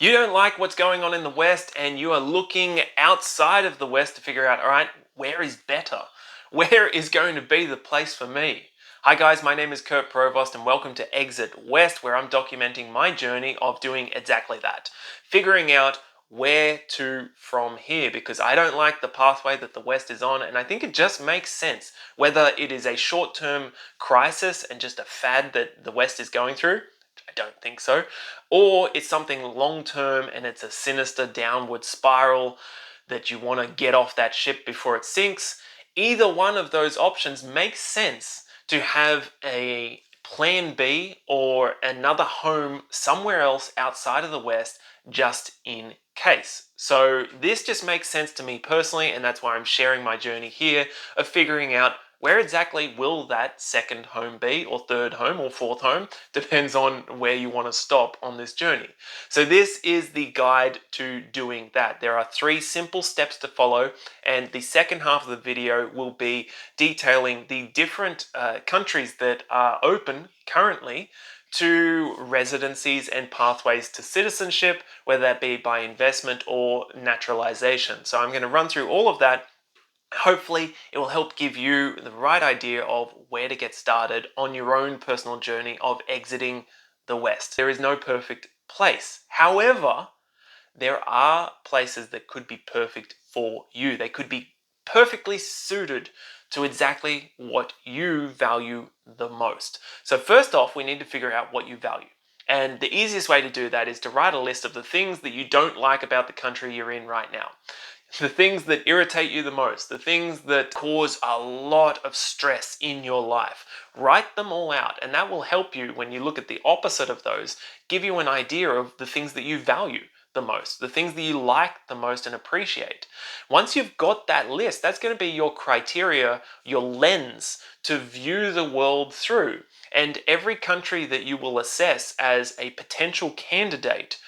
You don't like what's going on in the West and you are looking outside of the West to figure out, all right, where is better? Where is going to be the place for me? Hi guys, my name is Kurt Provost and welcome to Exit West, where I'm documenting my journey of doing exactly that. Figuring out where to from here, because I don't like the pathway that the West is on, and I think it just makes sense. Whether it is a short-term crisis and just a fad that the West is going through, I don't think so, or it's something long term and it's a sinister downward spiral that you want to get off that ship before it sinks. Either one of those options makes sense to have a plan B or another home somewhere else outside of the West just in case. So this just makes sense to me personally, and that's why I'm sharing my journey here of figuring out where exactly will that second home be, or third home, or fourth home, depends on where you want to stop on this journey. So this is the guide to doing that. There are 3 simple steps to follow, and the second half of the video will be detailing the different countries that are open currently to residencies and pathways to citizenship, whether that be by investment or naturalization. So I'm going to run through all of that. Hopefully, it will help give you the right idea of where to get started on your own personal journey of exiting the West. There is no perfect place. However, there are places that could be perfect for you. They could be perfectly suited to exactly what you value the most. So first off, we need to figure out what you value. And the easiest way to do that is to write a list of the things that you don't like about the country you're in right now. The things that irritate you the most, the things that cause a lot of stress in your life. Write them all out, and that will help you when you look at the opposite of those, give you an idea of the things that you value the most, the things that you like the most and appreciate. Once you've got that list, that's going to be your criteria, your lens to view the world through. And every country that you will assess as a potential candidate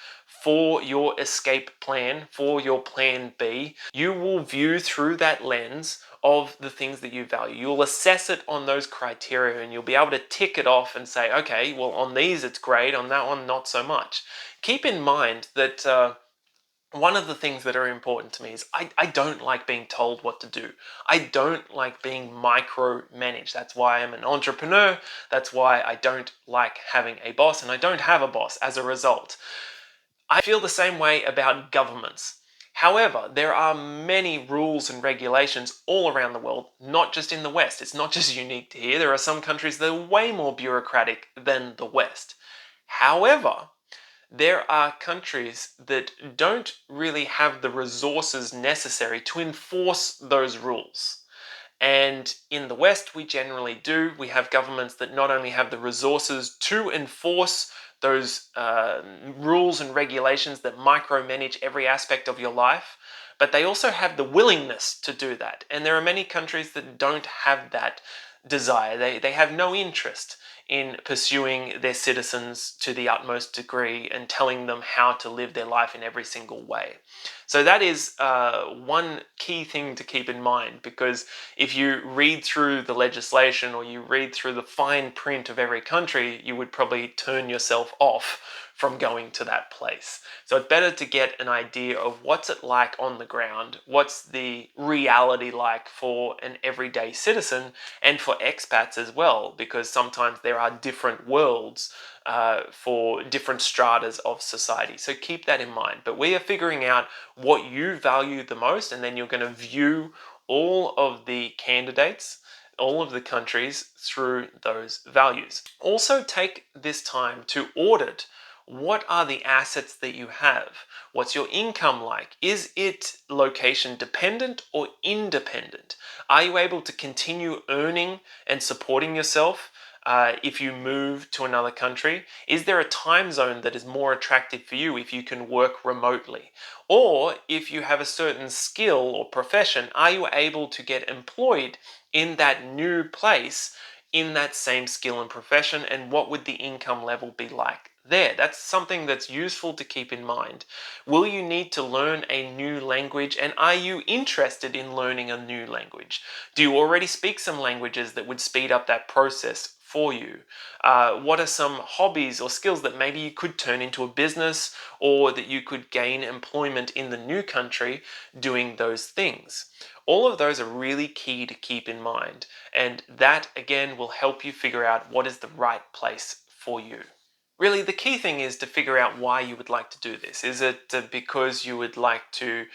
for your escape plan, for your plan B, you will view through that lens of the things that you value. You'll assess it on those criteria and you'll be able to tick it off and say, okay, well, on these it's great, on that one not so much. Keep in mind that one of the things that are important to me is I don't like being told what to do. I don't like being micromanaged. That's why I'm an entrepreneur. That's why I don't like having a boss, and I don't have a boss as a result. I feel the same way about governments. However, there are many rules and regulations all around the world, not just in the West. It's not just unique to here. There are some countries that are way more bureaucratic than the West. However, there are countries that don't really have the resources necessary to enforce those rules. And in the West, we generally do. We have governments that not only have the resources to enforce those rules and regulations that micromanage every aspect of your life, but they also have the willingness to do that. And there are many countries that don't have that desire. They have no interest in pursuing their citizens to the utmost degree and telling them how to live their life in every single way. So that is one key thing to keep in mind, because if you read through the legislation or you read through the fine print of every country, you would probably turn yourself off from going to that place. So it's better to get an idea of what's it like on the ground, what's the reality like for an everyday citizen and for expats as well, because sometimes there are different worlds for different stratas of society. So keep that in mind. But we are figuring out what you value the most, and then you're going to view all of the candidates, all of the countries through those values. Also take this time to audit what are the assets that you have. What's your income like? Is it location dependent or independent? Are you able to continue earning and supporting yourself if you move to another country? Is there a time zone that is more attractive for you if you can work remotely? Or if you have a certain skill or profession, are you able to get employed in that new place in that same skill and profession? And what would the income level be like there? That's something that's useful to keep in mind. Will you need to learn a new language, and are you interested in learning a new language? Do you already speak some languages that would speed up that process for you? What are some hobbies or skills that maybe you could turn into a business, or that you could gain employment in the new country doing those things? All of those are really key to keep in mind, and that again will help you figure out what is the right place for you. Really, the key thing is to figure out why you would like to do this. Is it because you would like to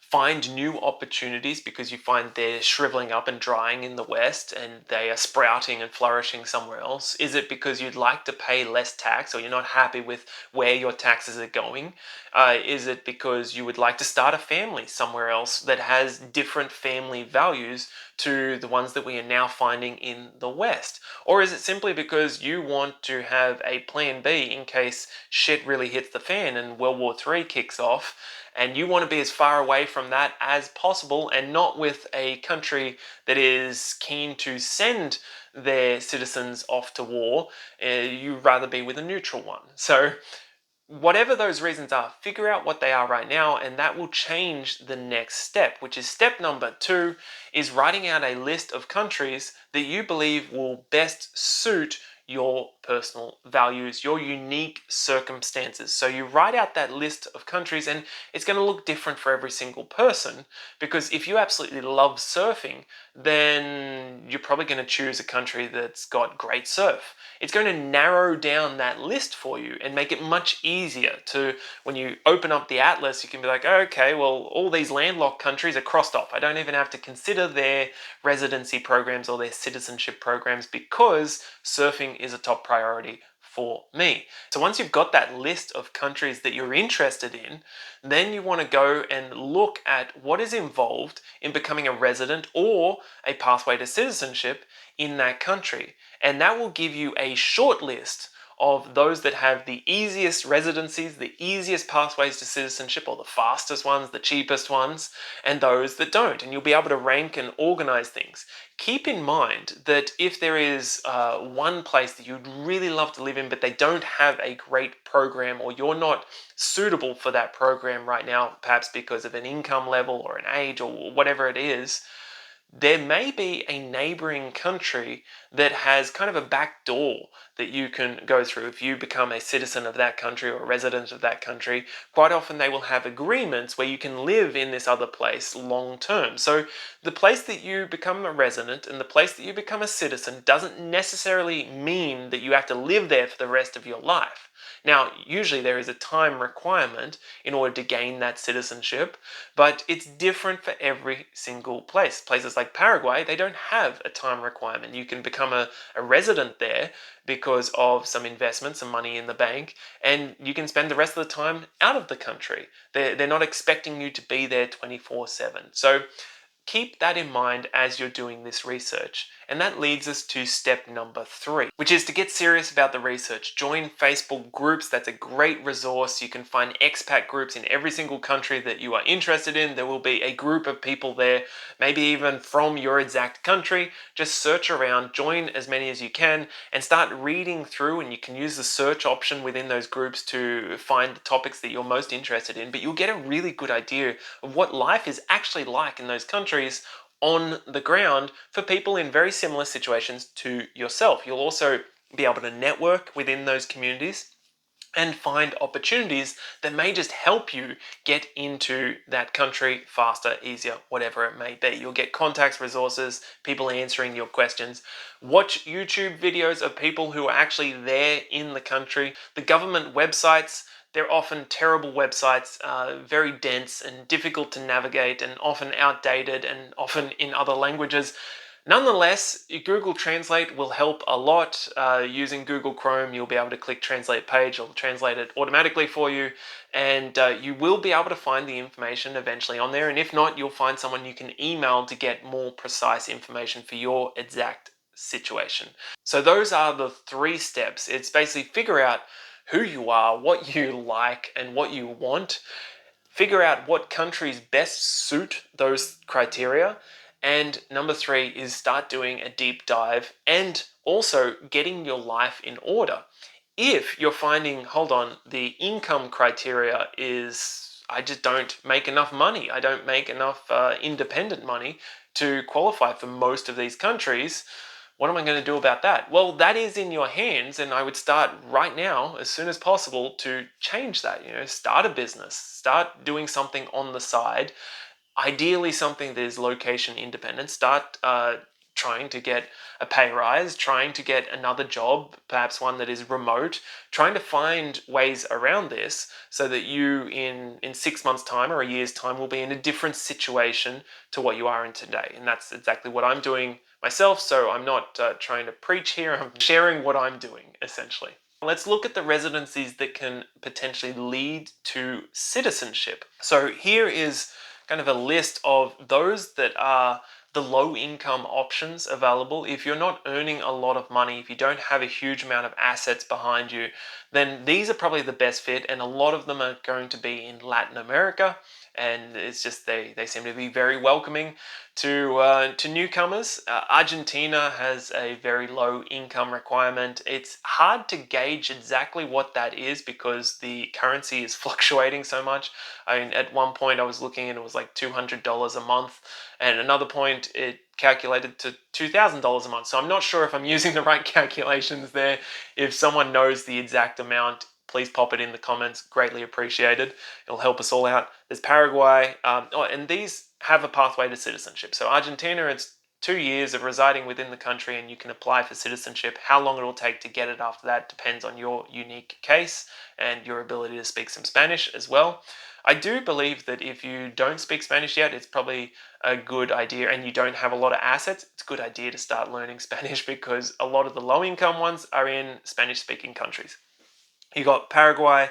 find new opportunities because you find they're shriveling up and drying in the West and they are sprouting and flourishing somewhere else? Is it because you'd like to pay less tax or you're not happy with where your taxes are going? Is it because you would like to start a family somewhere else that has different family values to the ones that we are now finding in the West? Or is it simply because you want to have a plan B in case shit really hits the fan and World War III kicks off, and you want to be as far away from that as possible and not with a country that is keen to send their citizens off to war? You'd rather be with a neutral one. So whatever those reasons are, figure out what they are right now, and that will change the next step, which is step number 2, is writing out a list of countries that you believe will best suit your personal values, your unique circumstances. So you write out that list of countries, and it's going to look different for every single person, because if you absolutely love surfing, then you're probably going to choose a country that's got great surf. It's going to narrow down that list for you and make it much easier to, when you open up the atlas, you can be like, okay, well, all these landlocked countries are crossed off. I don't even have to consider their residency programs or their citizenship programs because surfing is a top priority for me. So once you've got that list of countries that you're interested in, then you want to go and look at what is involved in becoming a resident or a pathway to citizenship in that country. And that will give you a short list of those that have the easiest residencies, the easiest pathways to citizenship, or the fastest ones, the cheapest ones, and those that don't. And you'll be able to rank and organize things. Keep in mind that if there is one place that you'd really love to live in, but they don't have a great program, or you're not suitable for that program right now, perhaps because of an income level or an age or whatever it is, there may be a neighboring country that has kind of a back door that you can go through. If you become a citizen of that country or a resident of that country, quite often they will have agreements where you can live in this other place long term. So the place that you become a resident and the place that you become a citizen doesn't necessarily mean that you have to live there for the rest of your life. Now, usually there is a time requirement in order to gain that citizenship, but it's different for every single place. Places like Paraguay, they don't have a time requirement. You can become a resident there because of some investment, some money in the bank, and you can spend the rest of the time out of the country. They're not expecting you to be there 24/7. So keep that in mind as you're doing this research. And that leads us to step number 3, which is to get serious about the research. Join Facebook groups. That's a great resource. You can find expat groups in every single country that you are interested in. There will be a group of people there, maybe even from your exact country. Just search around, join as many as you can, and start reading through. And you can use the search option within those groups to find the topics that you're most interested in. But you'll get a really good idea of what life is actually like in those countries on the ground for people in very similar situations to yourself. You'll also be able to network within those communities and find opportunities that may just help you get into that country faster, easier, whatever it may be. You'll get contacts, resources, people answering your questions. Watch YouTube videos of people who are actually there in the country. The government websites, they're often terrible websites, very dense and difficult to navigate and often outdated and often in other languages. Nonetheless, Google Translate will help a lot. Using Google Chrome, you'll be able to click Translate Page, it'll translate it automatically for you, and you will be able to find the information eventually on there. And if not, you'll find someone you can email to get more precise information for your exact situation. So those are the 3 steps. It's basically figure out who you are, what you like, and what you want. Figure out what countries best suit those criteria. And number 3 is start doing a deep dive and also getting your life in order. If you're finding, hold on, the income criteria is, I just don't make enough money, I don't make enough independent money to qualify for most of these countries, What am I going to do about that? Well, that is in your hands, and I would start right now, as soon as possible, to change that. Start a business, start doing something on the side, ideally something that is location independent. Start trying to get a pay rise, trying to get another job, perhaps one that is remote, trying to find ways around this so that you in 6 months' time or a year's time will be in a different situation to what you are in today. And that's exactly what I'm doing myself. So I'm not trying to preach here, I'm sharing what I'm doing essentially. Let's look at the residencies that can potentially lead to citizenship. So here is kind of a list of those that are the low income options available. If you're not earning a lot of money, if you don't have a huge amount of assets behind you, then these are probably the best fit, and a lot of them are going to be in Latin America. And it's just they seem to be very welcoming to newcomers. Argentina has a very low income requirement. It's hard to gauge exactly what that is because the currency is fluctuating so much. I mean, at one point I was looking and it was like $200 a month, and another point it calculated to $2,000 a month. So I'm not sure if I'm using the right calculations there. If someone knows the exact amount, please pop it in the comments. Greatly appreciated. It'll help us all out. There's Paraguay, and these have a pathway to citizenship. So Argentina, it's 2 years of residing within the country and you can apply for citizenship. How long it will take to get it after that depends on your unique case and your ability to speak some Spanish as well. I do believe that if you don't speak Spanish yet, it's probably a good idea, and you don't have a lot of assets, it's a good idea to start learning Spanish because a lot of the low income ones are in Spanish speaking countries. You got Paraguay,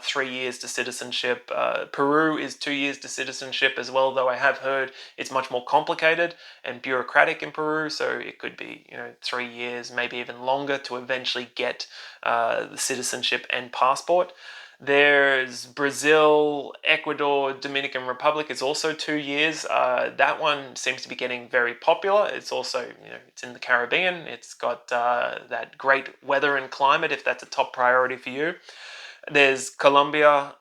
3 years to citizenship. Peru is 2 years to citizenship as well, though I have heard it's much more complicated and bureaucratic in Peru, so it could be 3 years, maybe even longer to eventually get the citizenship and passport. There's Brazil, Ecuador, Dominican Republic is also 2 years. That one seems to be getting very popular. It's also, it's in the Caribbean. It's got that great weather and climate if that's a top priority for you. There's Colombia.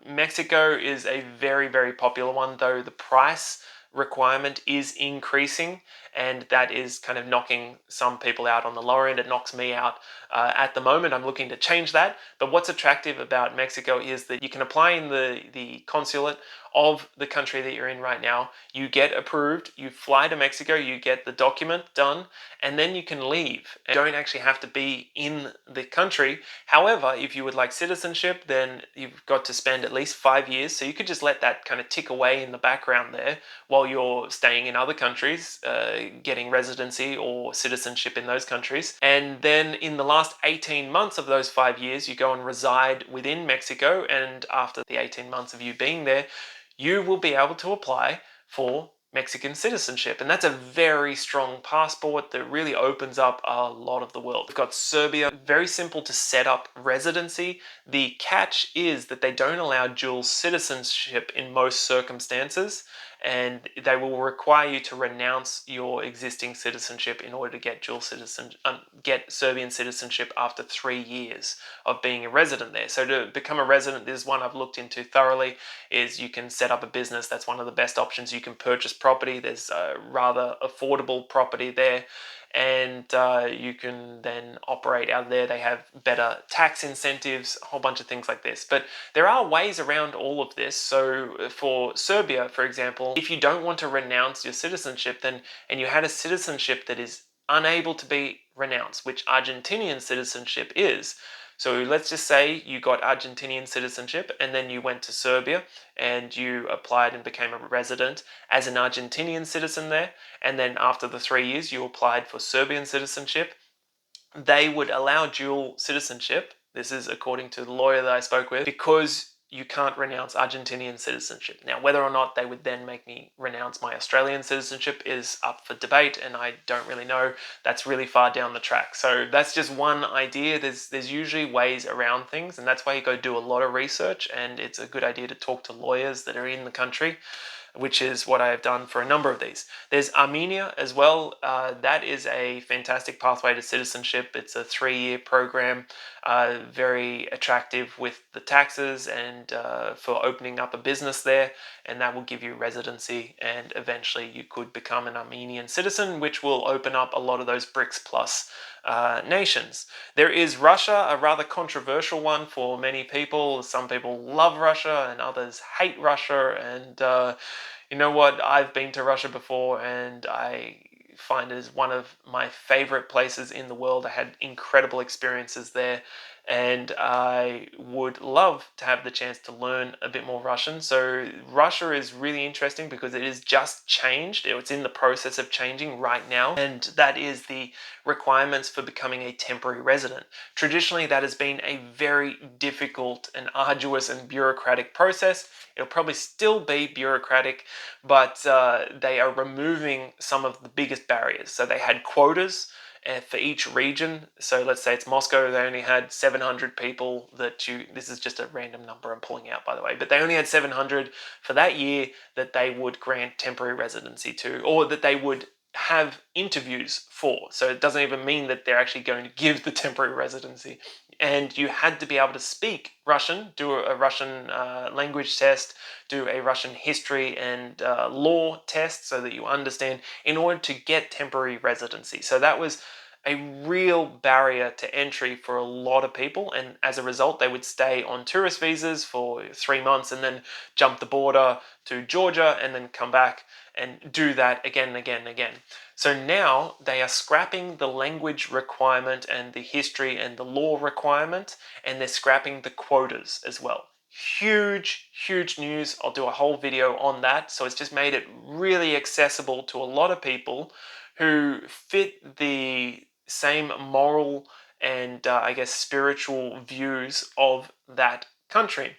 Mexico is a very, very popular one, though the price requirement is increasing, and that is kind of knocking some people out on the lower end. It knocks me out at the moment. I'm looking to change that. But what's attractive about Mexico is that you can apply in the consulate of the country that you're in right now. You get approved, you fly to Mexico, you get the document done, and then you can leave. You don't actually have to be in the country. However, if you would like citizenship, then you've got to spend at least 5 years. So you could just let that kind of tick away in the background there while you're staying in other countries, getting residency or citizenship in those countries. And then in the last 18 months of those 5 years, you go and reside within Mexico. And after the 18 months of you being there, you will be able to apply for Mexican citizenship. And that's a very strong passport that really opens up a lot of the world. We've got Serbia, very simple to set up residency. The catch is that they don't allow dual citizenship in most circumstances, and they will require you to renounce your existing citizenship in order to get Serbian citizenship after 3 years of being a resident there. So to become a resident, this is one I've looked into thoroughly, is you can set up a business. That's one of the best options. You can purchase property. There's rather affordable property there, and you can then operate out there. They have better tax incentives, a whole bunch of things like this. But there are ways around all of this. So for Serbia, for example, if you don't want to renounce your citizenship, then and you had a citizenship that is unable to be renounced, which Argentinian citizenship is. So let's just say you got Argentinian citizenship and then you went to Serbia and you applied and became a resident as an Argentinian citizen there. And then after the 3 years, you applied for Serbian citizenship. They would allow dual citizenship. This is according to the lawyer that I spoke with, because you can't renounce Argentinian citizenship. Now, whether or not they would then make me renounce my Australian citizenship is up for debate, and I don't really know. That's really far down the track. So that's just one idea. There's usually ways around things, and that's why you go do a lot of research, and it's a good idea to talk to lawyers that are in the country which is what I have done for a number of these. There's Armenia as well. That is a fantastic pathway to citizenship. It's a 3-year program, very attractive with the taxes and for opening up a business there, and that will give you residency, and eventually you could become an Armenian citizen, which will open up a lot of those BRICS Plus nations. There is Russia, a rather controversial one for many people. Some people love Russia and others hate Russia, and you know what? I've been to Russia before, and I find it is one of my favorite places in the world. I had incredible experiences there, and I would love to have the chance to learn a bit more Russian. So Russia is really interesting because it is just changed. It's in the process of changing right now, and that is the requirements for becoming a temporary resident. Traditionally, that has been a very difficult and arduous and bureaucratic process. It'll probably still be bureaucratic, but they are removing some of the biggest barriers. So they had quotas for each region. So let's say it's Moscow, they only had 700 people this is just a random number I'm pulling out, by the way, but they only had 700 for that year that they would grant temporary residency to, or that they would have interviews for. So it doesn't even mean that they're actually going to give the temporary residency. And you had to be able to speak Russian, do a Russian language test, do a Russian history and law test so that you understand in order to get temporary residency. So that was a real barrier to entry for a lot of people, and as a result they would stay on tourist visas for 3 months and then jump the border to Georgia and then come back and do that again and again and again. So now they are scrapping the language requirement and the history and the law requirement, and they're scrapping the quotas as well. Huge news. I'll do a whole video on that. So it's just made it really accessible to a lot of people who fit the same moral and I guess spiritual views of that country.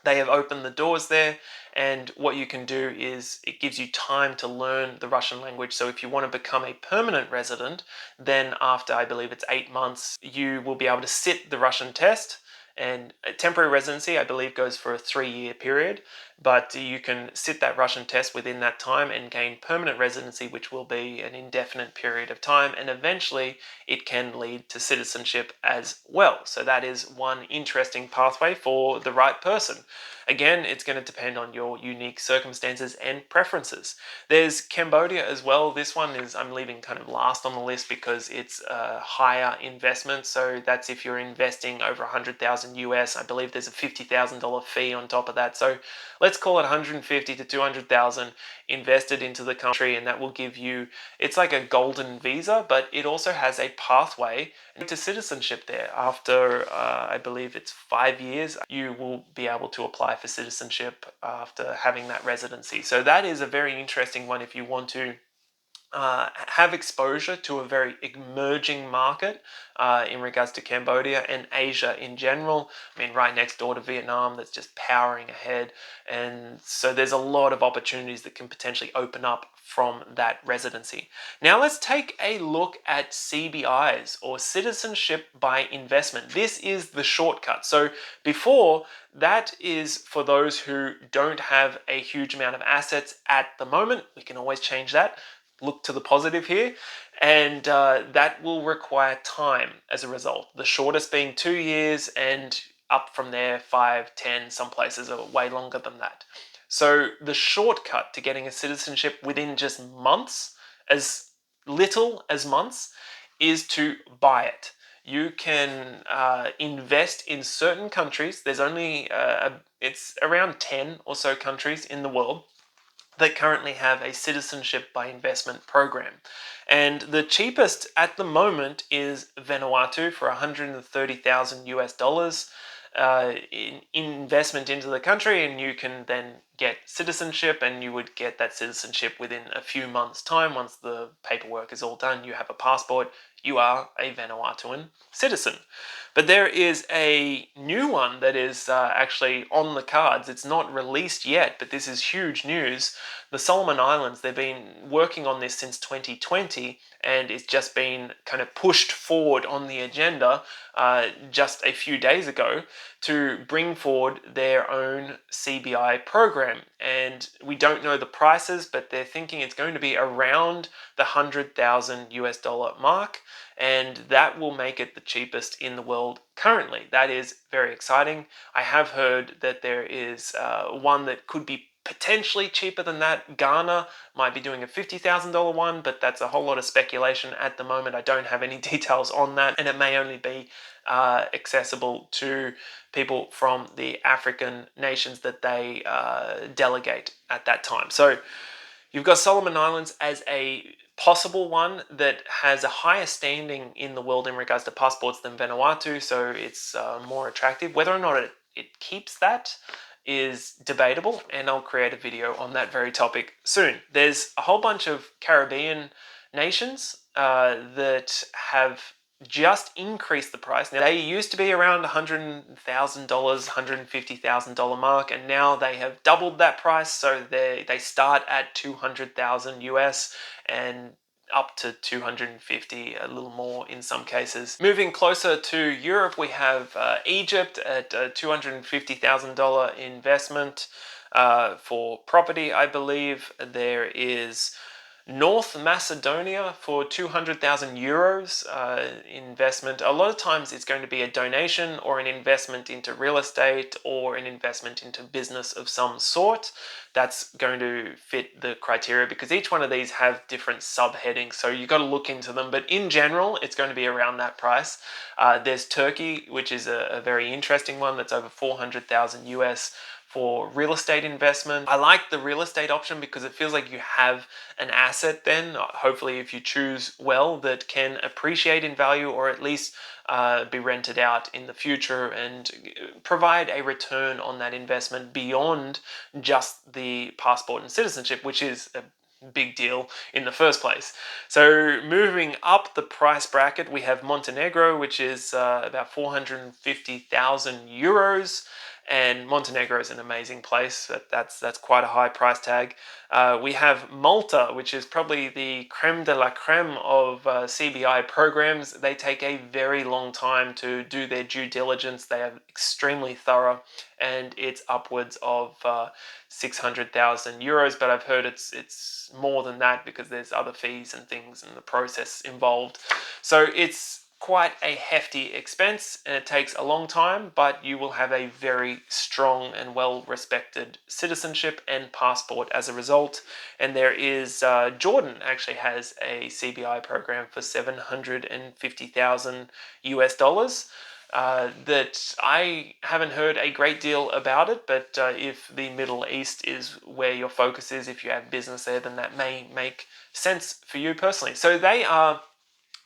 They have opened the doors there, and what you can do is it gives you time to learn the Russian language. So if you want to become a permanent resident, then after I believe it's 8 months, you will be able to sit the Russian test. And a temporary residency, I believe, goes for a 3-year period, but you can sit that Russian test within that time and gain permanent residency, which will be an indefinite period of time, and eventually it can lead to citizenship as well. So that is one interesting pathway for the right person. Again, it's going to depend on your unique circumstances and preferences. There's Cambodia as well. This one is I'm leaving kind of last on the list because it's a higher investment. So that's if you're investing over 100,000 US. I believe there's a $50,000 fee on top of that. So let's call it 150 to 200,000 invested into the country, and that will give you, it's like a golden visa, but it also has a pathway to citizenship there. After I believe it's 5 years, you will be able to apply for citizenship after having that residency. So that is a very interesting one if you want to have exposure to a very emerging market in regards to Cambodia and Asia in general. I mean, right next door to Vietnam, that's just powering ahead. And so there's a lot of opportunities that can potentially open up from that residency. Now let's take a look at CBIs, or Citizenship by Investment. This is the shortcut. So before, that is for those who don't have a huge amount of assets at the moment. We can always change that. Look to the positive here, and that will require time as a result. The shortest being 2 years, and up from there 5, 10, some places are way longer than that. So the shortcut to getting a citizenship within just months, as little as months, is to buy it. You can invest in certain countries. There's only it's around 10 or so countries in the world that currently have a citizenship by investment program. And the cheapest at the moment is Vanuatu for 130,000 US dollars in investment into the country, and you can then get citizenship, and you would get that citizenship within a few months' time. Once the paperwork is all done, you have a passport, you are a Vanuatuan citizen. But there is a new one that is actually on the cards. It's not released yet, but this is huge news. The Solomon Islands, they've been working on this since 2020, and it's just been kind of pushed forward on the agenda just a few days ago to bring forward their own CBI program. program, and we don't know the prices, but they're thinking it's going to be around the 100,000 US dollar mark, and that will make it the cheapest in the world currently. That is very exciting. I have heard that there is one that could be potentially cheaper than that. Ghana might be doing a $50,000 one, but that's a whole lot of speculation at the moment. I don't have any details on that, and it may only be accessible to people from the African nations that they delegate at that time. So you've got Solomon Islands as a possible one that has a higher standing in the world in regards to passports than Vanuatu, so it's more attractive. Whether or not it keeps that is debatable, and I'll create a video on that very topic soon. There's a whole bunch of Caribbean nations that have just increased the price. Now, they used to be around $100,000, $150,000 mark, and now they have doubled that price. So they start at 200,000 US and up to 250, a little more in some cases. Moving closer to Europe, we have Egypt at a $250,000 investment for property, I believe. There is North Macedonia for 200,000 euros investment. A lot of times it's going to be a donation or an investment into real estate or an investment into business of some sort. That's going to fit the criteria because each one of these have different subheadings, so you've got to look into them. But in general, it's going to be around that price. There's Turkey, which is a very interesting one that's over 400,000 US for real estate investment. I like the real estate option because it feels like you have an asset then, hopefully if you choose well, that can appreciate in value or at least be rented out in the future and provide a return on that investment beyond just the passport and citizenship, which is a big deal in the first place. So moving up the price bracket, we have Montenegro, which is about 450,000 euros. And Montenegro is an amazing place. That's quite a high price tag. We have Malta, which is probably the creme de la creme of CBI programs. They take a very long time to do their due diligence. They are extremely thorough, and it's upwards of 600,000 euros. But I've heard it's more than that because there's other fees and things in the process involved. So it's quite a hefty expense, and it takes a long time, but you will have a very strong and well-respected citizenship and passport as a result. And there is Jordan actually has a CBI program for 750,000 US dollars. That I haven't heard a great deal about it, but if the Middle East is where your focus is, if you have business there, then that may make sense for you personally. So they are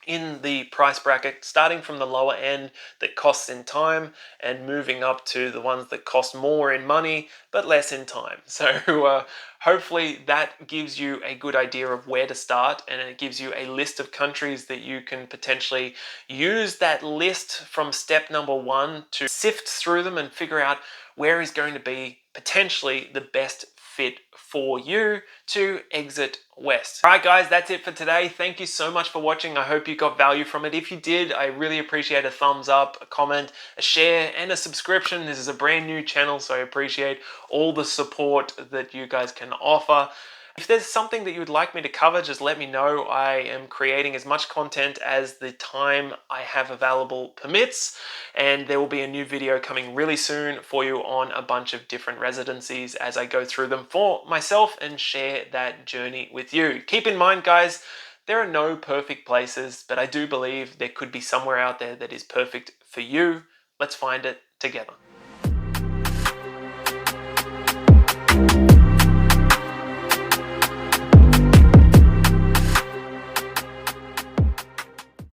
in the price bracket, starting from the lower end that costs in time and moving up to the ones that cost more in money but less in time. So hopefully that gives you a good idea of where to start, and it gives you a list of countries that you can potentially use that list from step number 1 to sift through them and figure out where is going to be potentially the best fit for you to exit west. All right, guys, that's it for today. Thank you so much for watching. I hope you got value from it. If you did, I really appreciate a thumbs up, a comment, a share, and a subscription. This is a brand new channel, so I appreciate all the support that you guys can offer. If there's something that you would like me to cover, just let me know. I am creating as much content as the time I have available permits, and there will be a new video coming really soon for you on a bunch of different residencies as I go through them for myself and share that journey with you. Keep in mind, guys, there are no perfect places, but I do believe there could be somewhere out there that is perfect for you. Let's find it together.